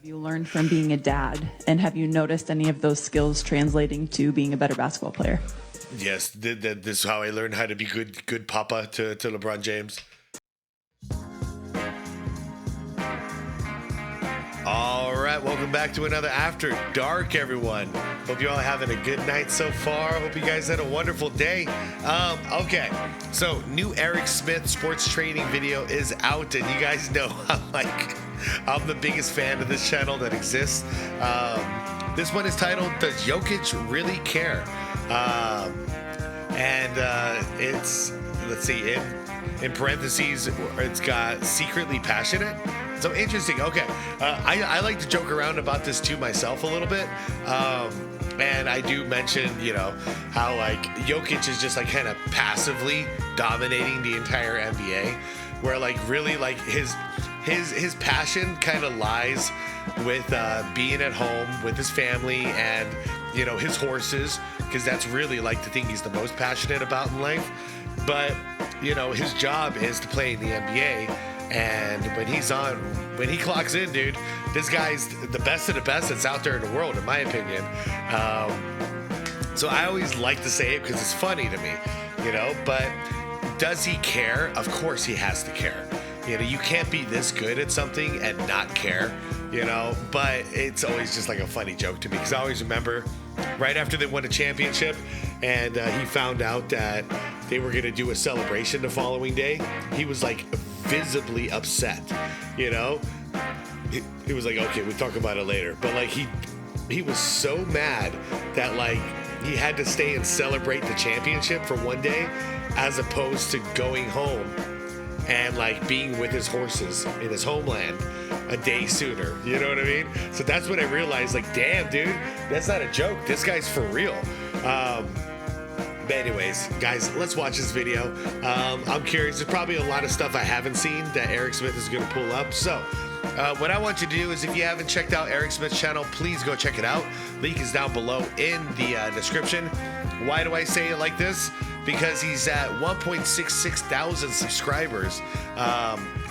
Have you learned from being a dad, and have you noticed any of those skills translating to being a better basketball player? Yes, this is how I learned how to be good papa to LeBron James. All right, welcome back to another After Dark, everyone. Hope you all having a good night so far. Hope you guys had a wonderful day. Okay, so new Eric Smith sports training video is out, and you guys know I'm the biggest fan of this channel that exists. This one is titled "Does Jokic Really Care?" It's, let's see, in parentheses, it's got secretly passionate. So interesting. Okay. I like to joke around about this too myself a little bit. And I do mention, how like Jokic is just like kind of passively dominating the entire NBA, where like really like his passion kind of lies with being at home with his family and, his horses, because that's really like the thing he's the most passionate about in life. But, his job is to play in the NBA. And when he clocks in, dude, this guy's the best of the best that's out there in the world, in my opinion. So I always like to say it because it's funny to me, but does he care? Of course he has to care. You can't be this good at something and not care, but it's always just like a funny joke to me, because I always remember right after they won a championship and he found out that they were going to do a celebration the following day, he was like visibly upset. He was like, okay, we'll talk about it later, but like he was so mad that like he had to stay and celebrate the championship for one day as opposed to going home and like being with his horses in his homeland a day sooner. You know what I mean? So that's when I realized, like, damn, dude, that's not a joke. This guy's for real. But anyways, guys, let's watch this video. I'm curious. There's probably a lot of stuff I haven't seen that Eric Smith is going to pull up. So what I want you to do is, if you haven't checked out Eric Smith's channel, please go check it out. Link is down below in the description. Why do I say it like this? Because he's at 1.66 thousand subscribers.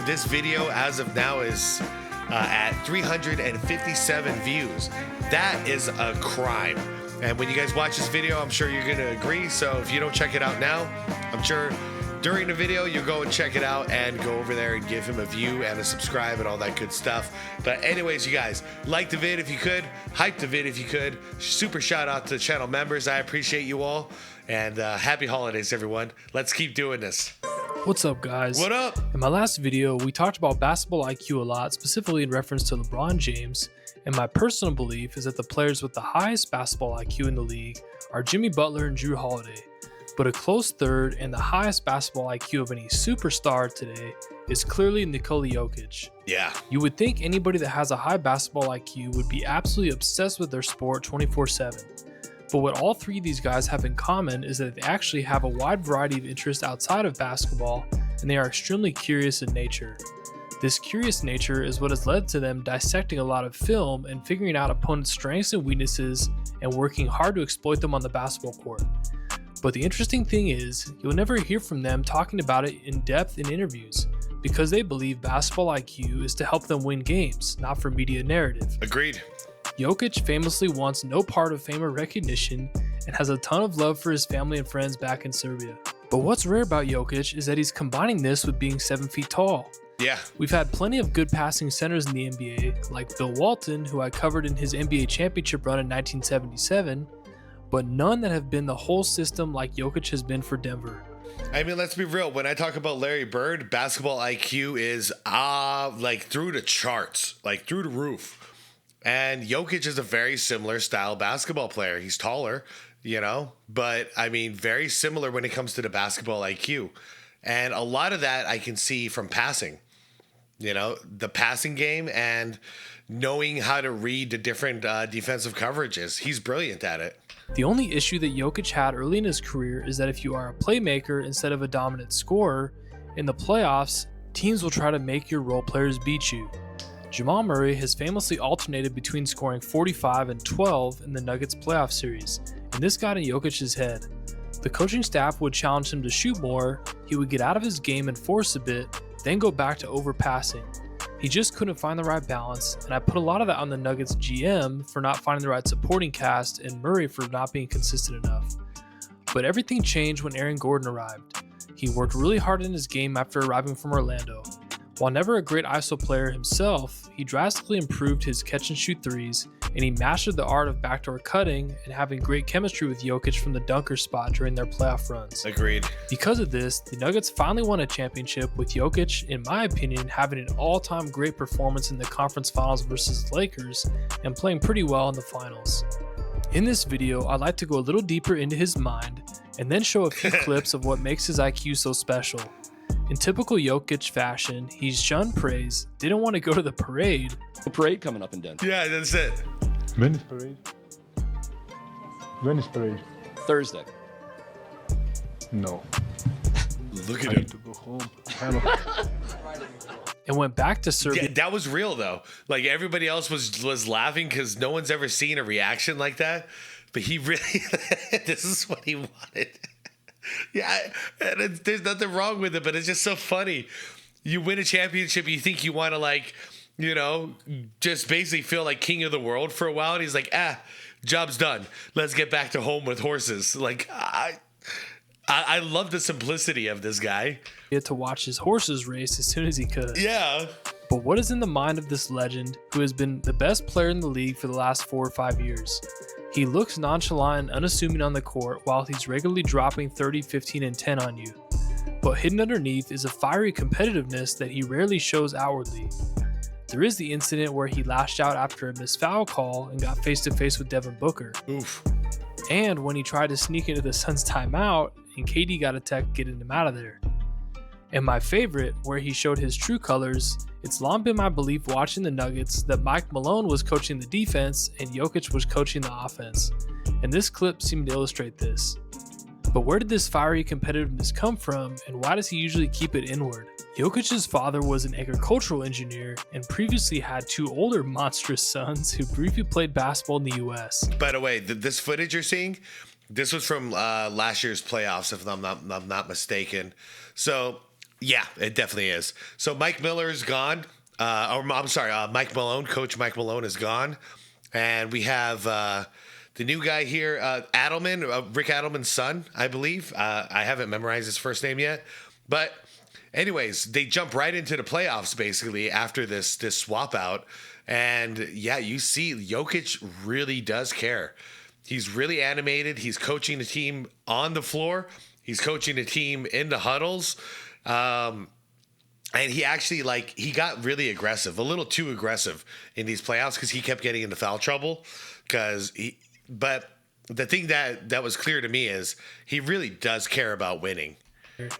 This video, as of now, is at 357 views. That is a crime. And when you guys watch this video, I'm sure you're going to agree. So if you don't check it out now, I'm sure during the video you'll go and check it out and go over there and give him a view and a subscribe and all that good stuff. But anyways, you guys, like the vid if you could, hype the vid if you could. Super shout out to the channel members. I appreciate you all. And happy holidays, everyone. Let's keep doing this. What's up, guys? What up? In my last video, we talked about basketball IQ a lot, specifically in reference to LeBron James. And my personal belief is that the players with the highest basketball IQ in the league are Jimmy Butler and Jrue Holiday. But a close third and the highest basketball IQ of any superstar today is clearly Nikola Jokic. Yeah. You would think anybody that has a high basketball IQ would be absolutely obsessed with their sport 24/7. But what all three of these guys have in common is that they actually have a wide variety of interests outside of basketball, and they are extremely curious in nature. This curious nature is what has led to them dissecting a lot of film and figuring out opponents' strengths and weaknesses and working hard to exploit them on the basketball court. But the interesting thing is, you'll never hear from them talking about it in depth in interviews, because they believe basketball IQ is to help them win games, not for media narrative. Agreed. Jokic famously wants no part of fame or recognition and has a ton of love for his family and friends back in Serbia. But what's rare about Jokic is that he's combining this with being 7 feet tall. Yeah. We've had plenty of good passing centers in the NBA, like Bill Walton, who I covered in his NBA championship run in 1977, but none that have been the whole system like Jokic has been for Denver. I mean, let's be real. When I talk about Larry Bird, basketball IQ is like through the charts, like through the roof. And Jokic is a very similar style basketball player. He's taller, but I mean, very similar when it comes to the basketball IQ. And a lot of that I can see from passing, the passing game and knowing how to read the different defensive coverages. He's brilliant at it. The only issue that Jokic had early in his career is that if you are a playmaker instead of a dominant scorer, in the playoffs, teams will try to make your role players beat you. Jamal Murray has famously alternated between scoring 45 and 12 in the Nuggets playoff series, and this got in Jokic's head. The coaching staff would challenge him to shoot more, he would get out of his game and force a bit, then go back to overpassing. He just couldn't find the right balance, and I put a lot of that on the Nuggets GM for not finding the right supporting cast and Murray for not being consistent enough. But everything changed when Aaron Gordon arrived. He worked really hard in his game after arriving from Orlando. While never a great ISO player himself, he drastically improved his catch and shoot threes, and he mastered the art of backdoor cutting and having great chemistry with Jokic from the dunker spot during their playoff runs. Agreed. Because of this, the Nuggets finally won a championship with Jokic, in my opinion, having an all-time great performance in the conference finals versus the Lakers and playing pretty well in the finals. In this video, I'd like to go a little deeper into his mind and then show a few clips of what makes his IQ so special. In typical Jokic fashion, he's shunned praise, didn't want to go to the parade. The parade coming up in Denver. Yeah, that's it. When is parade? When is parade? Thursday. No. Look I at need him. to go home. And went back to Serbia. Yeah, that was real though. Like everybody else was laughing because no one's ever seen a reaction like that. But he really, this is what he wanted. Yeah, and there's nothing wrong with it, but it's just so funny. You win a championship, you think you want to like, you know, just basically feel like king of the world for a while, and he's like, job's done. Let's get back to home with horses. Like, I love the simplicity of this guy. He had to watch his horses race as soon as he could. Yeah. But what is in the mind of this legend who has been the best player in the league for the last 4 or 5 years? He looks nonchalant and unassuming on the court while he's regularly dropping 30, 15, and 10 on you. But hidden underneath is a fiery competitiveness that he rarely shows outwardly. There is the incident where he lashed out after a missed foul call and got face to face with Devin Booker. Oof. And when he tried to sneak into the Suns timeout and KD got a tech getting him out of there. And my favorite, where he showed his true colors, it's long been my belief watching the Nuggets that Mike Malone was coaching the defense and Jokic was coaching the offense. And this clip seemed to illustrate this. But where did this fiery competitiveness come from, and why does he usually keep it inward? Jokic's father was an agricultural engineer and previously had 2 older monstrous sons who briefly played basketball in the US. By the way, this footage you're seeing, this was from last year's playoffs, if I'm not mistaken. So, yeah, it definitely is. So Mike Miller's gone. Mike Malone, Coach Mike Malone is gone. And we have the new guy here, Adelman, Rick Adelman's son, I believe. I haven't memorized his first name yet. But anyways, they jump right into the playoffs basically after this swap out. And yeah, you see Jokic really does care. He's really animated. He's coaching the team on the floor. He's coaching the team in the huddles. And he actually he got really aggressive, a little too aggressive in these playoffs because he kept getting into foul trouble. But the thing that was clear to me is he really does care about winning.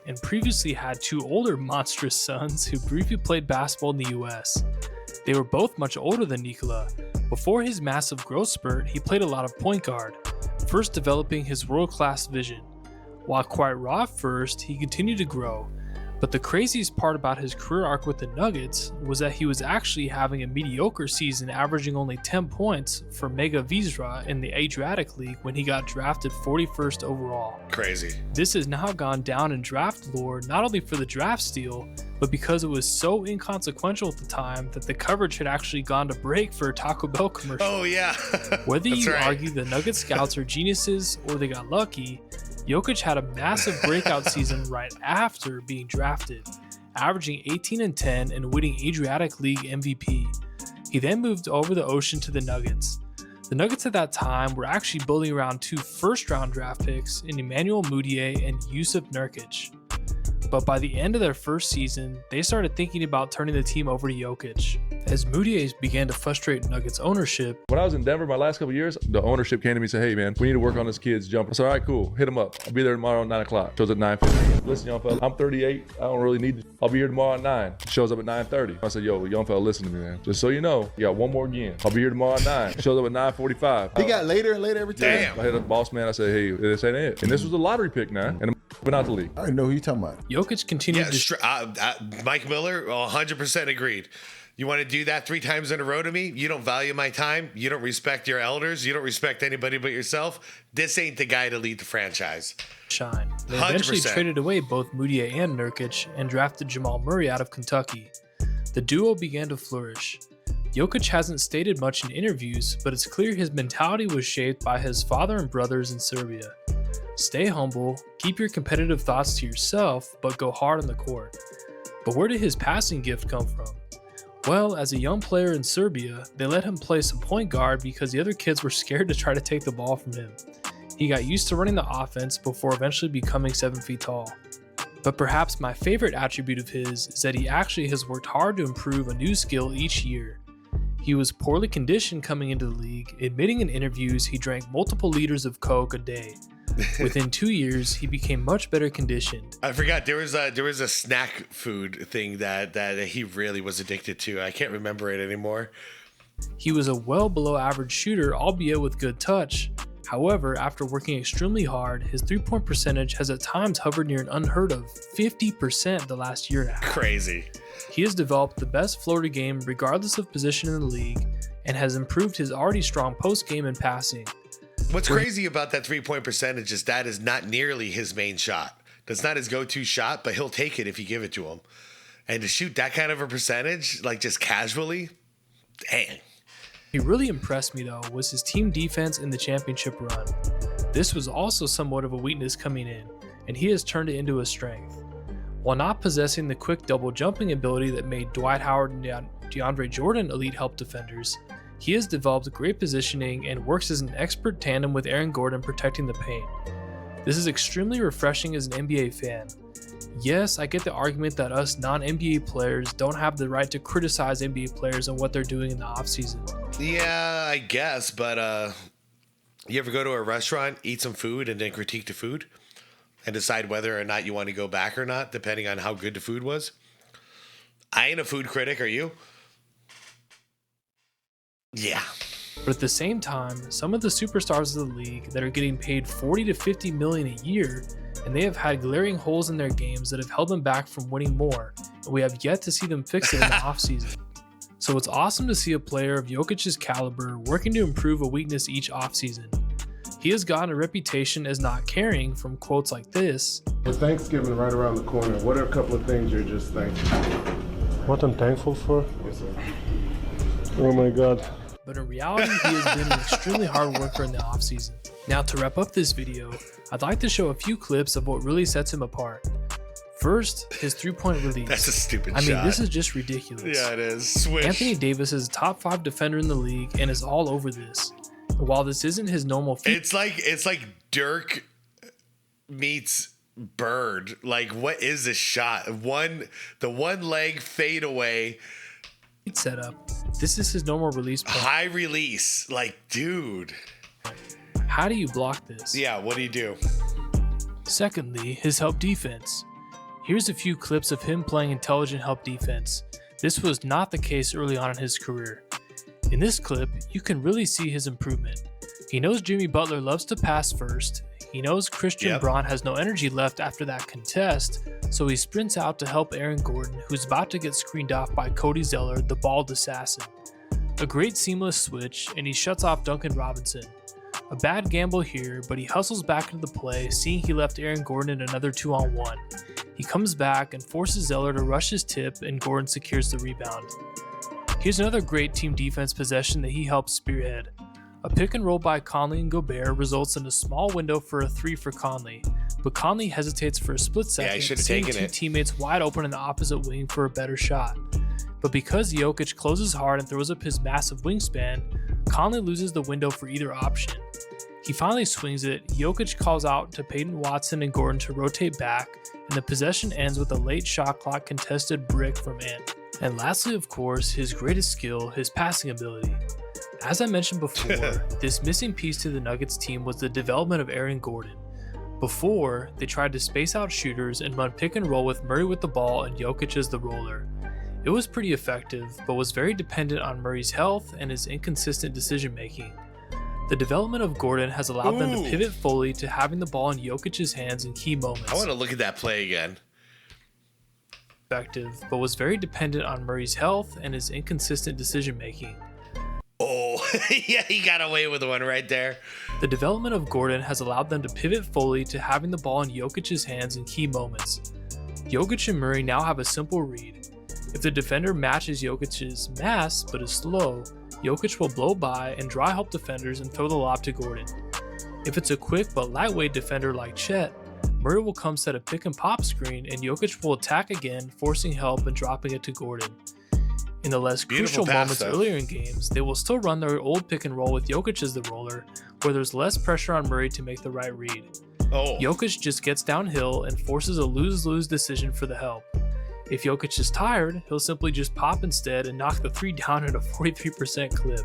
And previously had 2 older monstrous sons who briefly played basketball in the US. They were both much older than Nikola. Before his massive growth spurt, he played a lot of point guard, first developing his world-class vision. While quite raw at first, he continued to grow. But the craziest part about his career arc with the Nuggets was that he was actually having a mediocre season, averaging only 10 points for Mega Vizra in the SxADk League when he got drafted 41st overall. Crazy. This has now gone down in draft lore, not only for the draft steal, but because it was so inconsequential at the time that the coverage had actually gone to break for a Taco Bell commercial. Oh, yeah. Whether you right. argue the Nugget scouts are geniuses or they got lucky, Jokic had a massive breakout season right after being drafted, averaging 18 and 10 and winning SxADk League MVP. He then moved over the ocean to the Nuggets. The Nuggets at that time were actually building around 2 first-round draft picks in Emmanuel Mudiay and Jusuf Nurkic. But by the end of their first season, they started thinking about turning the team over to Jokic. As Mudiay began to frustrate Nuggets ownership. When I was in Denver my last couple of years, the ownership came to me and said, hey man, we need to work on this kid's jumper. I said, all right, cool, hit him up. I'll be there tomorrow at 9 o'clock. Shows at 9:50. Listen, young fella, I'm 38. I don't really need to. I'll be here tomorrow at 9. Shows up at 9:30. I said, yo, young fella, listen to me, man. Just so you know, you got one more again. I'll be here tomorrow at 9. Shows up at 9:45. He got later and later every time. Damn. I hit up boss man. I said, hey, this ain't it. And this was a lottery pick now. And I'm been out the league. I didn't know who you talking about. Jokic continued Mike Miller, 100% agreed. You want to do that 3 times in a row to me? You don't value my time. You don't respect your elders. You don't respect anybody but yourself. This ain't the guy to lead the franchise. Shine. They eventually 100%. traded away both Mudiay and Nurkic and drafted Jamal Murray out of Kentucky. The duo began to flourish. Jokic hasn't stated much in interviews, but it's clear his mentality was shaped by his father and brothers in Serbia. Stay humble, keep your competitive thoughts to yourself, but go hard on the court. But where did his passing gift come from? Well, as a young player in Serbia, they let him play some point guard because the other kids were scared to try to take the ball from him. He got used to running the offense before eventually becoming 7 feet tall. But perhaps my favorite attribute of his is that he actually has worked hard to improve a new skill each year. He was poorly conditioned coming into the league, admitting in interviews he drank multiple liters of Coke a day. Within 2 years, he became much better conditioned. I forgot there was a snack food thing that he really was addicted to. I can't remember it anymore. He was a well below average shooter, albeit with good touch. However, after working extremely hard, his 3-point percentage has at times hovered near an unheard of 50% the last year and a half. Crazy. He has developed the best floater game regardless of position in the league and has improved his already strong post game and passing. What's crazy about that 3-point percentage is that is not nearly his main shot. That's not his go-to shot, but he'll take it if you give it to him. And to shoot that kind of a percentage, like just casually, dang. He really impressed me though was his team defense in the championship run. This was also somewhat of a weakness coming in, and he has turned it into a strength. While not possessing the quick double jumping ability that made Dwight Howard and DeAndre Jordan elite help defenders, he has developed great positioning and works as an expert tandem with Aaron Gordon protecting the paint. This is extremely refreshing as an NBA fan. Yes, I get the argument that us non-NBA players don't have the right to criticize NBA players on what they're doing in the offseason. Yeah, I guess, but you ever go to a restaurant, eat some food, and then critique the food? And decide whether or not you want to go back or not, depending on how good the food was? I ain't a food critic, are you? Yeah. But at the same time, some of the superstars of the league that are getting paid $40 to $50 million a year, and they have had glaring holes in their games that have held them back from winning more, and we have yet to see them fix it in the offseason. So it's awesome to see a player of Jokic's caliber working to improve a weakness each offseason. He has gotten a reputation as not caring from quotes like this. With Thanksgiving right around the corner, what are a couple of things you're just thankful for? What I'm thankful for? Yes, sir. Oh my God. But in reality, he has been an extremely hard worker in the offseason. Now to wrap up this video, I'd like to show a few clips of what really sets him apart. First, his 3-point release. That's a stupid shot. I mean, shot. this is just ridiculous. Yeah, it is. Swish. Anthony Davis is a top 5 defender in the league and is all over this. And while this isn't his normal feat, it's like Dirk meets Bird. Like, what is this shot? The one leg fade away setup. This is his normal release point. High release. Like, dude. How do you block this? Yeah, what do you do? Secondly, his help defense. Here's a few clips of him playing intelligent help defense. This was not the case early on in his career. In this clip, you can really see his improvement. He knows Jimmy Butler loves to pass first. He knows Christian Braun has no energy left after that contest, so he sprints out to help Aaron Gordon, who's about to get screened off by Cody Zeller, the bald assassin. A great seamless switch, and he shuts off Duncan Robinson. A bad gamble here, but he hustles back into the play, seeing he left Aaron Gordon in another 2-on-1. He comes back and forces Zeller to rush his tip, and Gordon secures the rebound. Here's another great team defense possession that he helps spearhead. A pick and roll by Conley and Gobert results in a small window for a 3 for Conley, but Conley hesitates for a split second, seeing two teammates wide open in the opposite wing for a better shot. But because Jokic closes hard and throws up his massive wingspan, Conley loses the window for either option. He finally swings it, Jokic calls out to Peyton Watson and Gordon to rotate back, and the possession ends with a late shot clock contested brick from Ant. And lastly, of course, his greatest skill, his passing ability. As I mentioned before, this missing piece to the Nuggets team was the development of Aaron Gordon. Before, they tried to space out shooters and run pick and roll with Murray with the ball and Jokic as the roller. It was pretty effective, but was very dependent on Murray's health and his inconsistent decision making. The development of Gordon has allowed them to pivot fully to having the ball in Jokic's hands in key moments. I want to look at that play again. Effective, but was very dependent on Murray's health and his inconsistent decision making. Oh, yeah, he got away with one right there. The development of Gordon has allowed them to pivot fully to having the ball in Jokic's hands in key moments. Jokic and Murray now have a simple read. If the defender matches Jokic's mass but is slow, Jokic will blow by and dry help defenders and throw the lob to Gordon. If it's a quick but lightweight defender like Chet, Murray will come set a pick and pop screen and Jokic will attack again, forcing help and dropping it to Gordon. In the less crucial moments earlier in games, they will still run their old pick and roll with Jokic as the roller, where there's less pressure on Murray to make the right read. Jokic just gets downhill and forces a lose-lose decision for the help. If Jokic is tired, he'll simply just pop instead and knock the 3 down at a 43% clip.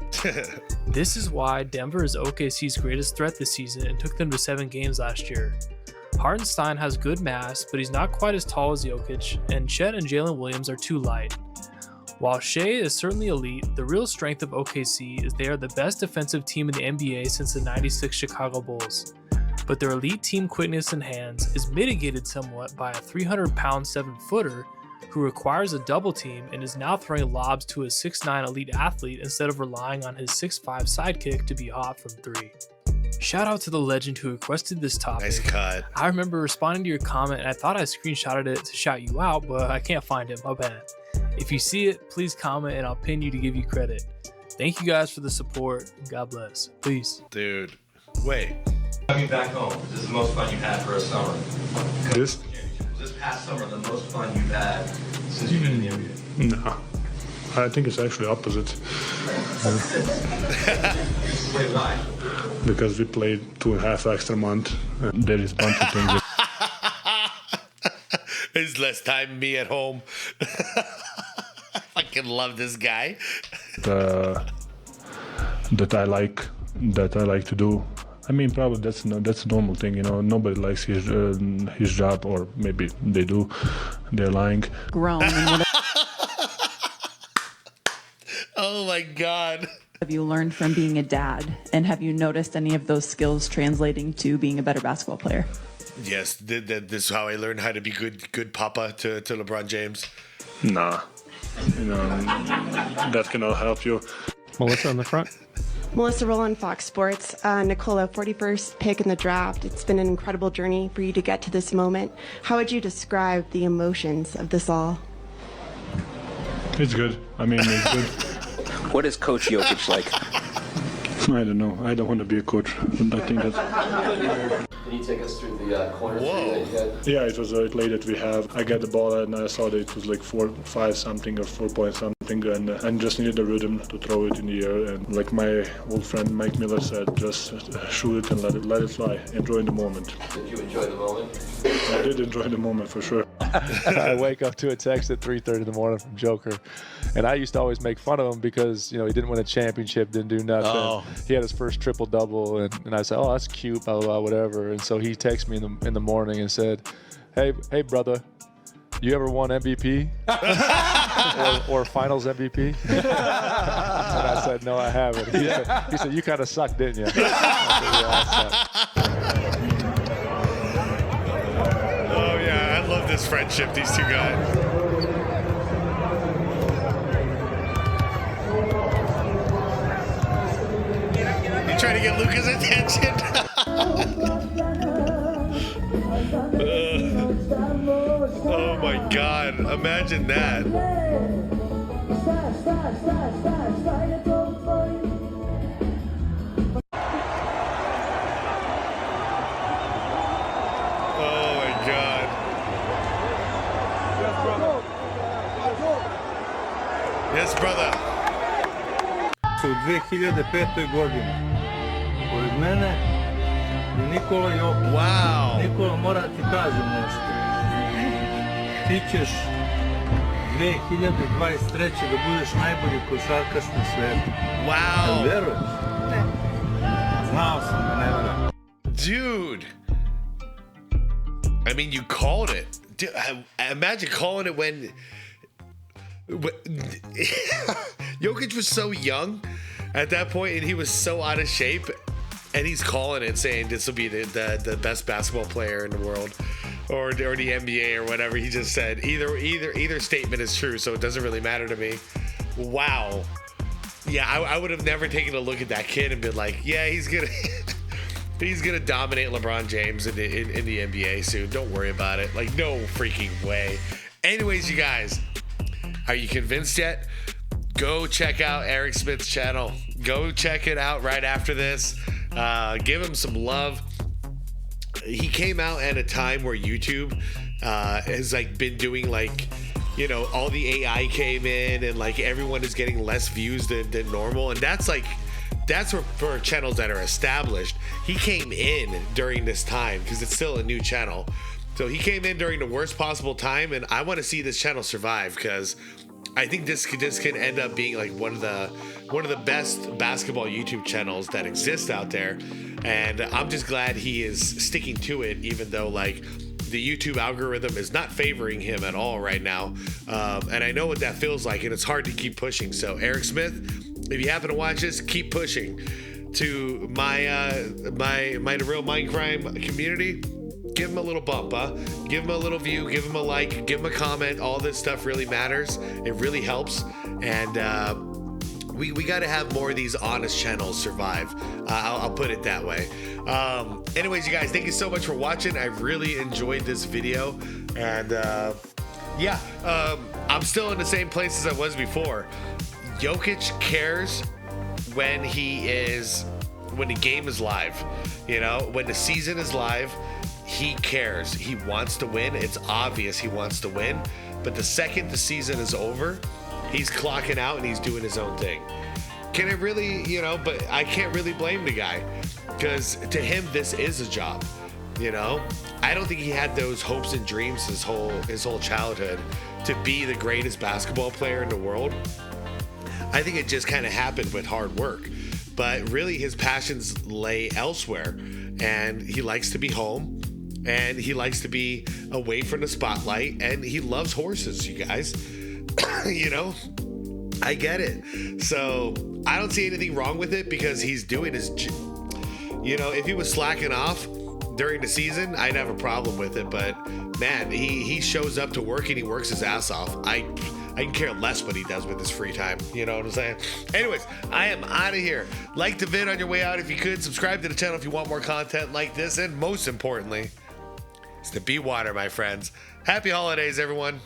This is why Denver is OKC's greatest threat this season and took them to 7 games last year. Hartenstein has good mass, but he's not quite as tall as Jokic, and Chet and Jalen Williams are too light. While Shea is certainly elite, the real strength of OKC is they are the best defensive team in the NBA since the '96 Chicago Bulls. But their elite team quickness and hands is mitigated somewhat by a 300-pound 7-footer who requires a double team and is now throwing lobs to a 6'9" elite athlete instead of relying on his 6'5" sidekick to be hot from 3. Shout out to the legend who requested this topic. Nice cut. I remember responding to your comment and I thought I screenshotted it to shout you out, but I can't find it, my bad. If you see it, please comment and I'll pin you to give you credit. Thank you guys for the support. God bless. Peace. Dude, wait. Coming back home, this is the most fun you've had for a summer. This? This past summer, the most fun you've had since you've been in the NBA. No. I think it's actually opposite. Wait, why? Because we played 2.5 extra months. There is a bunch of things that There's less time me at home. I fucking love this guy. that I like to do. I mean, probably that's a normal thing, you know. Nobody likes his job, or maybe they do. They're lying. Grown. And what Oh my God. have you learned from being a dad? And have you noticed any of those skills translating to being a better basketball player? Yes, this is how I learned how to be good papa to LeBron James. Nah. You know, that cannot help you. Melissa in the front. Melissa Rowland, Fox Sports. Nicola, 41st pick in the draft. It's been an incredible journey for you to get to this moment. How would you describe the emotions of this all? It's good. I mean, it's good. What is Coach Jokic like? I don't know. I don't want to be a coach. I think that. Can you take us through the corner three that you had? Yeah, it was a play that we have. I got the ball and I saw that it was like 4-5 something or 4 point something, and just needed the rhythm to throw it in the air. And like my old friend Mike Miller said, just shoot it and let it fly. Enjoy the moment. Did you enjoy the moment? I did enjoy the moment for sure. I wake up to a text at 3:30 in the morning from Joker, and I used to always make fun of him because he didn't win a championship, didn't do nothing. Oh. He had his first triple double, and I said, "Oh, that's cute, blah blah, blah whatever." And so he texted me in the morning and said, "Hey brother, you ever won MVP or Finals MVP?" And I said, "No, I haven't." He said, "You kind of sucked, didn't you?" I said, "Yeah, I sucked." Oh yeah, I love this friendship, these two guys. You trying to get Luca's attention? Oh my God, imagine that. Oh my God. Yes, brother. U 2005. godini. Pored mene je Nikola Jokić. Wow. Nikola, moram ti kažem nešto. Ti ćeš 2023. da budeš najbolji košarkaš na svetu. Wow. Jel veruješ? Ne. Znao sam da ne verujem. Dude. I mean, you called it. Dude, imagine calling it when Jokic was so young at that point, and he was so out of shape, and he's calling it saying this will be the best basketball player in the world, or the NBA or whatever he just said. Either statement is true, so it doesn't really matter to me. Wow. Yeah, I would have never taken a look at that kid and been like, yeah, he's gonna dominate LeBron James in the NBA soon. Don't worry about it. Like, no freaking way. Anyways, you guys, Are you convinced yet? Go check out Eric Smith's channel. Go check it out right after this. Give him some love. He came out at a time where YouTube has like been doing like, you know, all the AI came in and like everyone is getting less views than normal, and that's for channels that are established. He came in during this time because it's still a new channel, so he came in during the worst possible time, and I want to see this channel survive because I think this can end up being like one of the best basketball YouTube channels that exist out there, and I'm just glad he is sticking to it, even though like the YouTube algorithm is not favoring him at all right now, and I know what that feels like, and it's hard to keep pushing. So Eric Smith, if you happen to watch this, keep pushing. To my The Real Mindcrime community, give him a little bump, give him a little view, give him a like, give him a comment. All this stuff really matters. It really helps, and we got to have more of these honest channels survive. I'll put it that way. Anyways, you guys, thank you so much for watching. I really enjoyed this video, and I'm still in the same place as I was before. Jokic cares when the game is live. You know, when the season is live, he cares. He wants to win. It's obvious he wants to win. But the second the season is over, he's clocking out and he's doing his own thing. Can I really, but I can't really blame the guy, because to him, this is a job. I don't think he had those hopes and dreams his whole childhood to be the greatest basketball player in the world. I think it just kind of happened with hard work, but really his passions lay elsewhere, and he likes to be home, and he likes to be away from the spotlight, and he loves horses, you guys. I get it. So I don't see anything wrong with it, because he's doing his, if he was slacking off during the season, I'd have a problem with it. But man, he shows up to work and he works his ass off. I can care less what he does with his free time. You know what I'm saying? Anyways, I am out of here. Like the vid on your way out if you could. Subscribe to the channel if you want more content like this. And most importantly, it's the be water, my friends. Happy holidays, everyone.